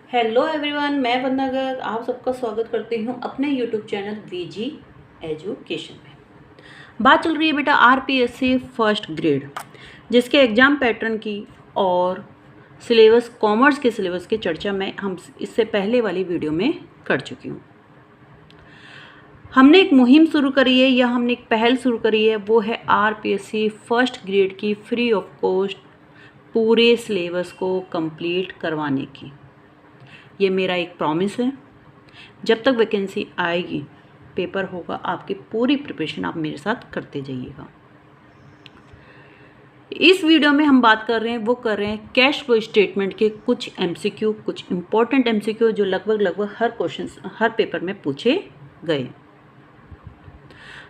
Hello everyone, मैं वंदना गर्ग आप सबका स्वागत करती हूँ अपने यूट्यूब चैनल वीजी एजुकेशन में। बात चल रही है बेटा आरपीएससी फर्स्ट ग्रेड, जिसके एग्ज़ाम पैटर्न की और सिलेबस कॉमर्स के सिलेबस की चर्चा मैं हम इससे पहले वाली वीडियो में कर चुकी हूँ। हमने एक मुहिम शुरू करी है या हमने एक पहल शुरू करी है, वो है आरपीएससी फर्स्ट ग्रेड की फ्री ऑफ कॉस्ट पूरे सिलेबस को कंप्लीट करवाने की। ये मेरा एक प्रॉमिस है। जब तक वैकेंसी आएगी, पेपर होगा, आपकी पूरी प्रिपरेशन आप मेरे साथ करते जाइएगा। इस वीडियो में हम बात कर रहे हैं कैश फ्लो स्टेटमेंट के कुछ एमसीक्यू, कुछ इंपॉर्टेंट एमसीक्यू जो लगभग हर क्वेश्चन हर पेपर में पूछे गए।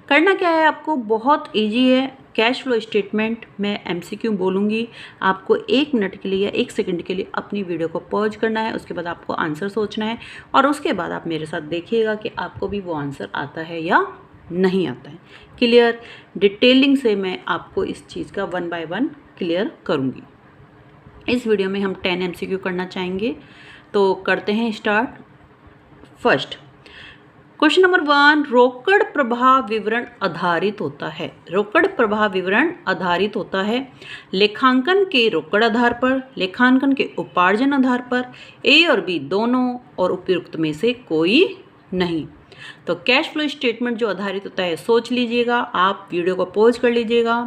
करना क्या है आपको, बहुत इजी है। कैश फ्लो स्टेटमेंट में एमसीक्यू बोलूँगी, आपको 1 मिनट के लिए या 1 सेकंड के लिए अपनी वीडियो को पॉज करना है। उसके बाद आपको आंसर सोचना है और उसके बाद आप मेरे साथ देखिएगा कि आपको भी वो आंसर आता है या नहीं आता है। क्लियर डिटेलिंग से मैं आपको इस चीज़ का 1 बाय 1 क्लियर करूँगी। इस वीडियो में हम 10 एमसीक्यू करना चाहेंगे, तो करते हैं स्टार्ट। फर्स्ट क्वेश्चन नंबर 1, रोकड़ प्रवाह विवरण आधारित होता है। रोकड़ प्रवाह विवरण आधारित होता है लेखांकन के रोकड़ आधार पर, लेखांकन के उपार्जन आधार पर, ए और बी दोनों और उपयुक्त में से कोई नहीं। तो कैश फ्लो स्टेटमेंट जो आधारित होता है, सोच लीजिएगा, आप वीडियो को पॉज कर लीजिएगा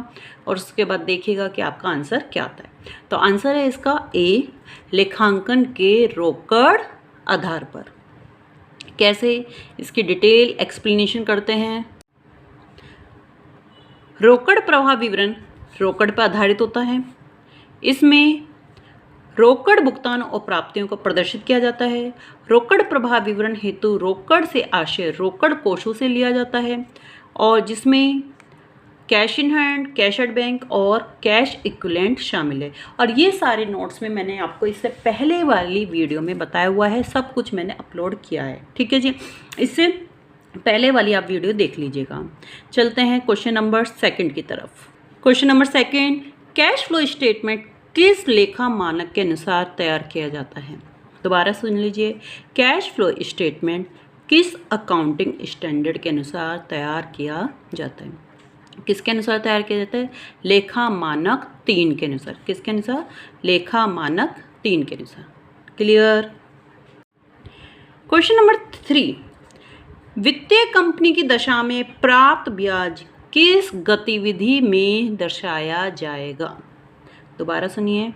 और उसके बाद देखिएगा कि आपका आंसर क्या आता है। तो आंसर है इसका ए, लेखांकन के रोकड़ आधार पर। कैसे, इसकी डिटेल एक्सप्लेनेशन करते हैं। रोकड़ प्रवाह विवरण रोकड़ पर आधारित होता है। इसमें रोकड़ भुगतान और प्राप्तियों को प्रदर्शित किया जाता है। रोकड़ प्रवाह विवरण हेतु रोकड़ से आशय रोकड़ कोषों से लिया जाता है और जिसमें cash in hand, cash at bank और कैश इक्विवेलेंट शामिल है। और ये सारे नोट्स में मैंने आपको इससे पहले वाली वीडियो में बताया हुआ है, सब कुछ मैंने अपलोड किया है, ठीक है जी। इससे पहले वाली आप वीडियो देख लीजिएगा। चलते हैं क्वेश्चन नंबर 2 की तरफ। Question number 2, cash flow statement किस लेखा मानक के अनुसार तैयार किया जाता है। दोबारा सुन लीजिए, कैश फ्लो स्टेटमेंट किस अकाउंटिंग स्टैंडर्ड के अनुसार तैयार किया जाता है। किसके अनुसार तैयार किया जाता है, लेखा मानक 3 के अनुसार। किसके अनुसार, लेखा मानक 3 के अनुसार। क्लियर। क्वेश्चन नंबर 3, वित्तीय कंपनी की दशा में प्राप्त ब्याज किस गतिविधि में दर्शाया जाएगा। दोबारा सुनिए,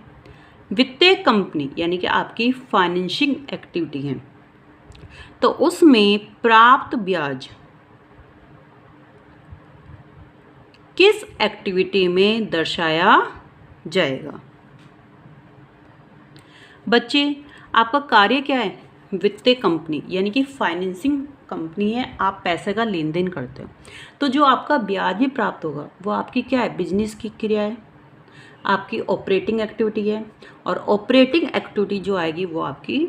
वित्तीय कंपनी यानी कि आपकी फाइनेंसिंग एक्टिविटी है, तो उसमें प्राप्त ब्याज किस एक्टिविटी में दर्शाया जाएगा। बच्चे, आपका कार्य क्या है, वित्तीय कंपनी यानी कि फाइनेंसिंग कंपनी है, आप पैसे का लेन देन करते हो, तो जो आपका ब्याज भी प्राप्त होगा वो आपकी क्या है, बिजनेस की क्रिया है, आपकी ऑपरेटिंग एक्टिविटी है। और ऑपरेटिंग एक्टिविटी जो आएगी वो आपकी,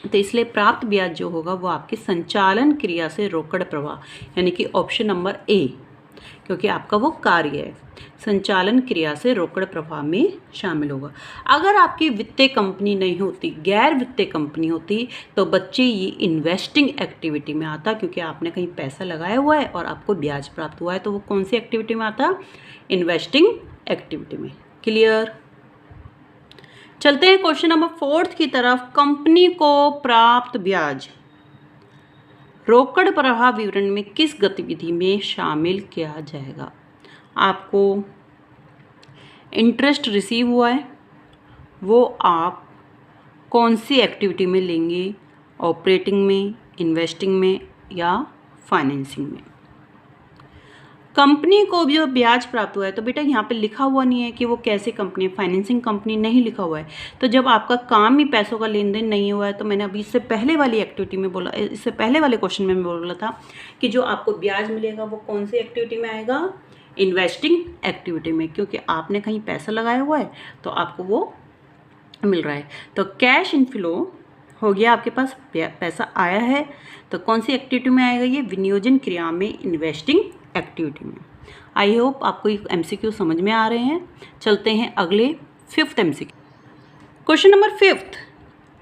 तो इसलिए प्राप्त ब्याज जो होगा वो आपकी संचालन क्रिया से रोकड़ प्रवाह यानी कि ऑप्शन नंबर ए, क्योंकि आपका वो कार्य है, संचालन क्रिया से रोकड़ प्रवाह में शामिल होगा। अगर आपकी वित्तीय कंपनी नहीं होती, गैर वित्तीय कंपनी होती, तो बच्चे ये इन्वेस्टिंग एक्टिविटी में आता, क्योंकि आपने कहीं पैसा लगाया हुआ है और आपको ब्याज प्राप्त हुआ है, तो वो कौन सी एक्टिविटी में आता, इन्वेस्टिंग एक्टिविटी में। क्लियर। चलते हैं क्वेश्चन नंबर 4 की तरफ। कंपनी को प्राप्त ब्याज रोकड़ प्रवाह विवरण में किस गतिविधि में शामिल किया जाएगा। आपको इंटरेस्ट रिसीव हुआ है, वो आप कौन सी एक्टिविटी में लेंगे, ऑपरेटिंग में, इन्वेस्टिंग में या फाइनेंसिंग में। कंपनी को जो ब्याज प्राप्त हुआ है, तो बेटा यहाँ पे लिखा हुआ नहीं है कि वो कैसे कंपनी, फाइनेंसिंग कंपनी नहीं लिखा हुआ है। तो जब आपका काम ही पैसों का लेन देन नहीं हुआ है, तो मैंने अभी इससे पहले वाली एक्टिविटी में बोला, इससे पहले वाले क्वेश्चन में बोला था कि जो आपको ब्याज मिलेगा वो कौन सी एक्टिविटी में आएगा, इन्वेस्टिंग एक्टिविटी में, क्योंकि आपने कहीं पैसा लगाया हुआ है तो आपको वो मिल रहा है। तो कैश इनफ्लो हो गया, आपके पास पैसा आया है, तो कौन सी एक्टिविटी में आएगा, ये विनियोजन क्रिया में, इन्वेस्टिंग एक्टिविटी में। आई होप आपको ये एमसीक्यू समझ में आ रहे हैं। चलते हैं अगले 5th एमसीक्यू। क्वेश्चन नंबर 5,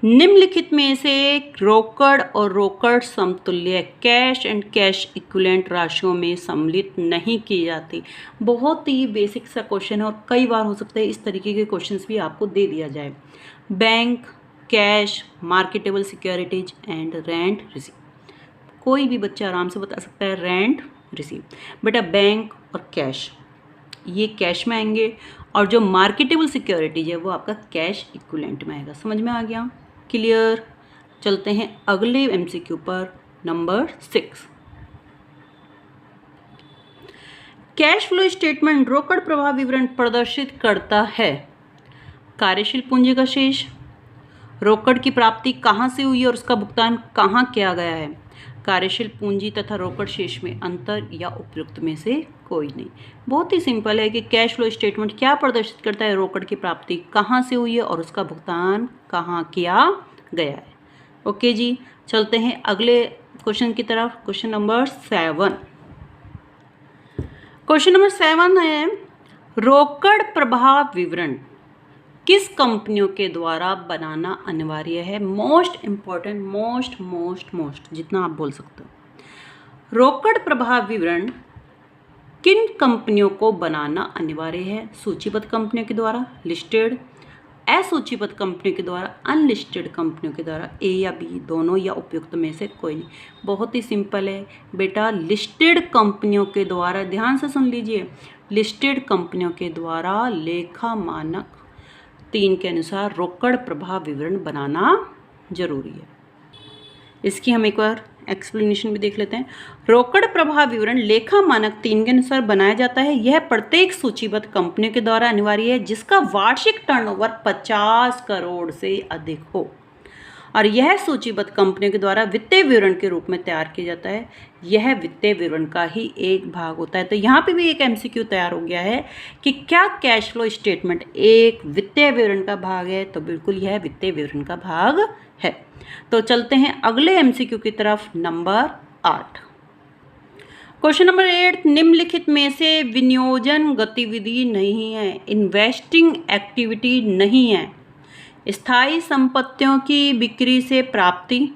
निम्नलिखित में से रोकड़ और रोकड़ समतुल्य कैश एंड कैश इक्विवेलेंट राशियों में सम्मिलित नहीं की जाती। बहुत ही बेसिक सा क्वेश्चन है और कई बार हो सकता है इस तरीके के क्वेश्चंस भी आपको दे दिया जाए। Bank, cash, marketable securities and rent receive. कोई भी बच्चा आराम से बता सकता है रेंट रिसीव। बेटा बैंक और कैश ये कैश में आएंगे और जो मार्केटेबल सिक्योरिटीज है वो आपका कैश इक्विवेलेंट में आएगा। समझ में आ गया? क्लियर? चलते हैं अगले एमसीक्यू पर, नंबर 6। कैश फ्लो स्टेटमेंट रोकड़ प्रवाह विवरण प्रदर्शित करता है कार्यशील पूंजी का शेष, रोकड़ की प्राप्ति कहाँ से हुई और उसका भुगतान कहाँ किया गया है, कार्यशील पूंजी तथा रोकड़ शेष में अंतर या उपयुक्त में से कोई नहीं। बहुत ही सिंपल है कि कैश फ्लो स्टेटमेंट क्या प्रदर्शित करता है, रोकड़ की प्राप्ति कहाँ से हुई है और उसका भुगतान कहाँ किया गया है। ओके जी, चलते हैं अगले क्वेश्चन की तरफ। Question number 7। क्वेश्चन नंबर 7 है रोकड़ प्रवाह विवरण किस कंपनियों के द्वारा बनाना अनिवार्य है। मोस्ट इंपॉर्टेंट, मोस्ट जितना आप बोल सकते हो। रोकड़ प्रवाह विवरण किन कंपनियों को बनाना अनिवार्य है? सूचीबद्ध कंपनियों के द्वारा, लिस्टेड, असूचीबद्ध कंपनियों के द्वारा, अनलिस्टेड कंपनियों के द्वारा, ए या बी दोनों या उपयुक्त में से कोई नहीं। बहुत ही सिंपल है बेटा, लिस्टेड कंपनियों के द्वारा, ध्यान से सुन लीजिए, लिस्टेड कंपनियों के द्वारा लेखा मानक 3 के अनुसार रोकड़ प्रवाह विवरण बनाना जरूरी है। इसकी हम एक बार एक्सप्लेनेशन भी देख लेते हैं। रोकड़ प्रवाह विवरण लेखा मानक 3 के अनुसार बनाया जाता है। यह प्रत्येक सूचीबद्ध कंपनियों के द्वारा अनिवार्य है जिसका वार्षिक टर्नओवर 50 करोड़ से अधिक हो और यह सूचीबद्ध कंपनियों के द्वारा वित्तीय विवरण के रूप में तैयार किया जाता है। यह वित्तीय विवरण का ही एक भाग होता है। तो यहाँ पे भी एक एमसीक्यू तैयार हो गया है कि क्या कैश फ्लो स्टेटमेंट एक वित्तीय विवरण का भाग है? तो बिल्कुल यह वित्तीय विवरण का भाग है। तो चलते हैं अगले एमसीक्यू की तरफ, नंबर 8। क्वेश्चन नंबर 8, निम्नलिखित में से विनियोजन गतिविधि नहीं है, इन्वेस्टिंग एक्टिविटी नहीं है। स्थायी संपत्तियों की बिक्री से प्राप्ति,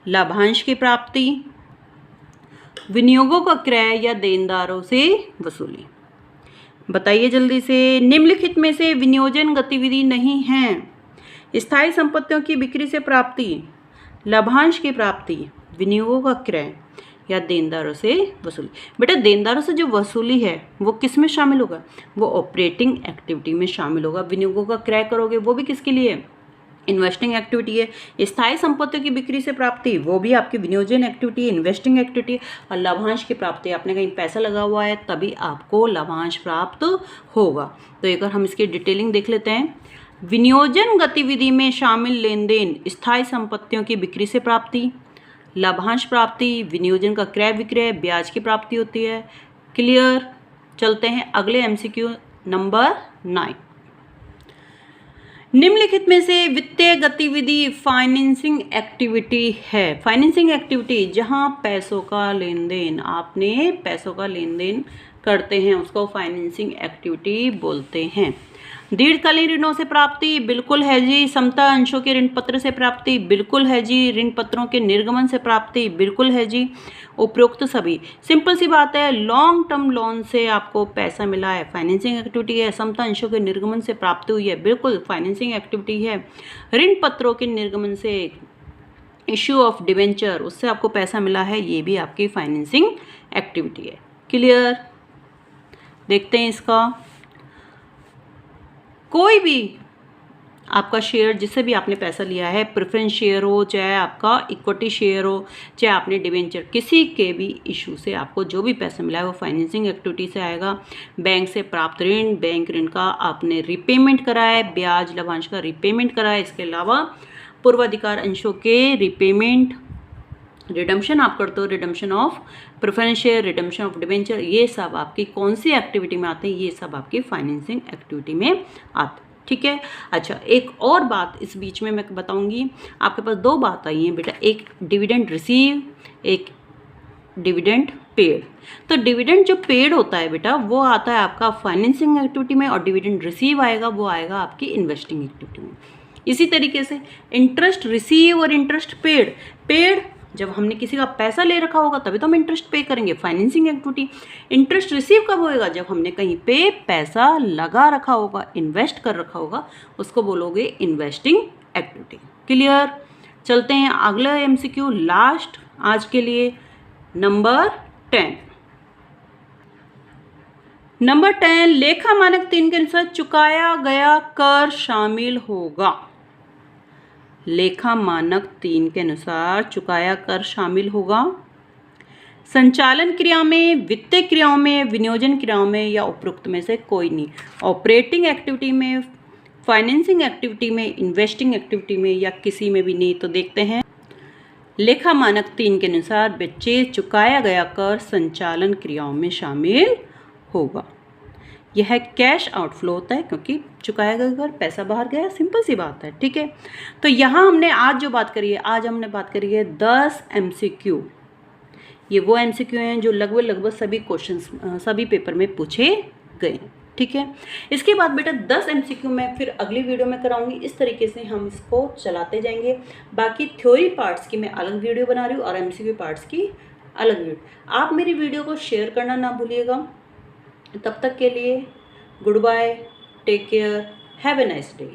लाभांश की प्राप्ति, विनियोगों का क्रय या देनदारों से वसूली। बताइए जल्दी से, निम्नलिखित में से विनियोजन गतिविधि नहीं है। स्थायी संपत्तियों की बिक्री से प्राप्ति, लाभांश की प्राप्ति, विनियोगों का क्रय या देनदारों से वसूली। बेटा देनदारों से जो वसूली है वो किस में शामिल होगा? वो ऑपरेटिंग एक्टिविटी में शामिल होगा। विनियोगों का क्रय करोगे वो भी किसके लिए? इन्वेस्टिंग एक्टिविटी है। स्थायी संपत्तियों की बिक्री से प्राप्ति वो भी आपकी विनियोजन एक्टिविटी है, इन्वेस्टिंग एक्टिविटी है। और लाभांश की प्राप्ति, आपने कहीं पैसा लगा हुआ है तभी आपको लाभांश प्राप्त होगा। तो एक बार हम इसकी डिटेलिंग देख लेते हैं। विनियोजन गतिविधि में शामिल लेन देन स्थायी संपत्तियों की बिक्री से प्राप्ति, लाभांश प्राप्ति, विनियोजन का क्रय विक्रय, ब्याज की प्राप्ति होती है। क्लियर? चलते हैं अगले एमसीक्यू नंबर 9। निम्नलिखित में से वित्तीय गतिविधि फाइनेंसिंग एक्टिविटी है। फाइनेंसिंग एक्टिविटी जहां पैसों का लेन देन, आपने पैसों का लेन देन करते हैं उसको फाइनेंसिंग एक्टिविटी बोलते हैं। दीर्घकालीन ऋणों से प्राप्ति, बिल्कुल है जी। समता अंशों के ऋण पत्र से प्राप्ति, बिल्कुल है जी। ऋण पत्रों के निर्गमन से प्राप्ति, बिल्कुल है जी। उपरोक्त सभी, सिंपल सी बात है, लॉन्ग टर्म लोन से आपको पैसा मिला है, फाइनेंसिंग एक्टिविटी है। समता अंशों के निर्गमन से प्राप्ति हुई है, बिल्कुल फाइनेंसिंग एक्टिविटी है। ऋण पत्रों के निर्गमन से, इश्यू ऑफ डिवेंचर, उससे आपको पैसा मिला है, ये भी आपकी फाइनेंसिंग एक्टिविटी है। क्लियर? देखते हैं इसका। कोई भी आपका शेयर, जिससे भी आपने पैसा लिया है, प्रेफरेंस शेयर हो, चाहे आपका इक्विटी शेयर हो, चाहे आपने डिवेंचर, किसी के भी इशू से आपको जो भी पैसा मिला है वो फाइनेंसिंग एक्टिविटी से आएगा। बैंक से प्राप्त ऋण, बैंक ऋण का आपने रिपेमेंट करा है, ब्याज लाभांश का रिपेमेंट करा है। इसके अलावा पूर्वाधिकार अंशों के रिपेमेंट, रिडम्पशन आप करते हो, redemption of preference share, redemption of debenture, ये सब आपकी कौन सी एक्टिविटी में आते हैं? ये सब आपकी फाइनेंसिंग एक्टिविटी में आते हैं। ठीक है। अच्छा, एक और बात इस बीच में मैं बताऊंगी। आपके पास 2 बात आई हैं बेटा, एक डिविडेंड रिसीव, एक डिविडेंड पेड। तो डिविडेंड जो पेड होता है बेटा वो आता है आपका फाइनेंसिंग एक्टिविटी में और डिविडेंड रिसीव आएगा वो आएगा आपकी इन्वेस्टिंग एक्टिविटी में। इसी तरीके से इंटरेस्ट रिसीव और इंटरेस्ट पेड, पेड जब हमने किसी का पैसा ले रखा होगा तभी तो हम इंटरेस्ट पे करेंगे, फाइनेंसिंग एक्टिविटी। इंटरेस्ट रिसीव कब होएगा, जब हमने कहीं पे पैसा लगा रखा होगा, इन्वेस्ट कर रखा होगा, उसको बोलोगे इन्वेस्टिंग एक्टिविटी। क्लियर। चलते हैं अगला एमसीक्यू लास्ट आज के लिए, नंबर 10। नंबर 10, लेखा मानक 3 के अनुसार चुकाया गया कर शामिल होगा। लेखा मानक 3 के अनुसार चुकाया कर शामिल होगा संचालन क्रिया में, वित्तीय क्रियाओं में, विनियोजन क्रियाओं में या उपरोक्त में से कोई नहीं। ऑपरेटिंग एक्टिविटी में, फाइनेंसिंग एक्टिविटी में, इन्वेस्टिंग एक्टिविटी में या किसी में भी नहीं। तो देखते हैं लेखा मानक 3 के अनुसार बच्चे चुकाया गया कर संचालन क्रियाओं में शामिल होगा। यह कैश आउटफ्लो होता है क्योंकि चुकाया गया कर पैसा बाहर गया, सिंपल सी बात है। ठीक है, तो यहाँ हमने आज जो बात करी है, आज हमने बात करी है 10 एमसीक्यू। ये वो एमसीक्यू हैं जो लगभग सभी क्वेश्चंस सभी पेपर में पूछे गए। ठीक है, इसके बाद बेटा 10 एमसीक्यू मैं फिर अगली वीडियो में कराऊंगी। इस तरीके से हम इसको चलाते जाएंगे। बाकी थ्योरी पार्ट्स की मैं अलग वीडियो बना रही हूँ और एमसीक्यू पार्ट्स की अलग वीडियो। आप मेरी वीडियो को शेयर करना ना भूलिएगा। तब तक के लिए goodbye, take care, have a nice day.